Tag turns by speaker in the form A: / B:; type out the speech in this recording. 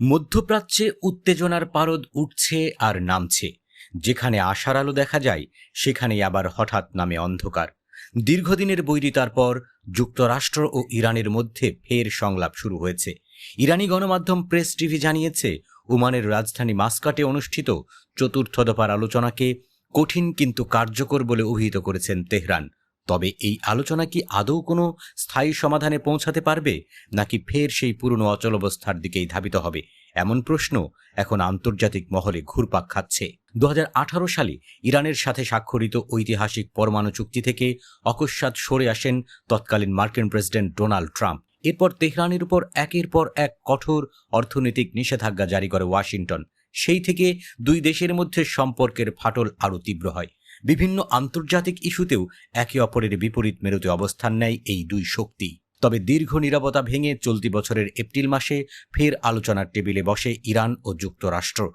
A: মধ্যপ্রাচ্যে উত্তেজনার পারদ উঠছে আর নামছে। যেখানে আশার আলো দেখা যায় সেখানেই আবার হঠাৎ নামে অন্ধকার। দীর্ঘদিনের বৈরিতার পর যুক্তরাষ্ট্র ও ইরানের মধ্যে ফের সংলাপ শুরু হয়েছে। ইরানি গণমাধ্যম প্রেস টিভি জানিয়েছে, ওমানের রাজধানী মাস্কাটে অনুষ্ঠিত চতুর্থ দফার আলোচনাকে কঠিন কিন্তু কার্যকর বলে অভিহিত করেছেন তেহরান। তবে এই আলোচনা কি আদৌ কোনো স্থায়ী সমাধানে পৌঁছাতে পারবে, নাকি ফের সেই পুরনো অচলাবস্থার দিকেই ধাবিত হবে? এমন প্রশ্ন এখন আন্তর্জাতিক মহলে ঘুরপাক খাচ্ছে। 2018 সালে ইরানের সাথে স্বাক্ষরিত ঐতিহাসিক পরমাণু চুক্তি থেকে অকস্মাৎ সরে আসেন তৎকালীন মার্কিন প্রেসিডেন্ট ডোনাল্ড ট্রাম্প। এরপর তেহরানের উপর একের পর এক কঠোর অর্থনৈতিক নিষেধাজ্ঞা জারি করে ওয়াশিংটন। সেই থেকে দুই দেশের মধ্যে সম্পর্কের ফাটল আরও তীব্র হয়। বিভিন্ন আন্তর্জাতিক ইস্যুতেও একে অপরের বিপরীত মেরুতে অবস্থান নেয় এই দুই শক্তি। তবে দীর্ঘ নীরবতা ভেঙে চলতি বছরের এপ্রিল মাসে ফের আলোচনার টেবিলে বসে ইরান ও যুক্তরাষ্ট্র।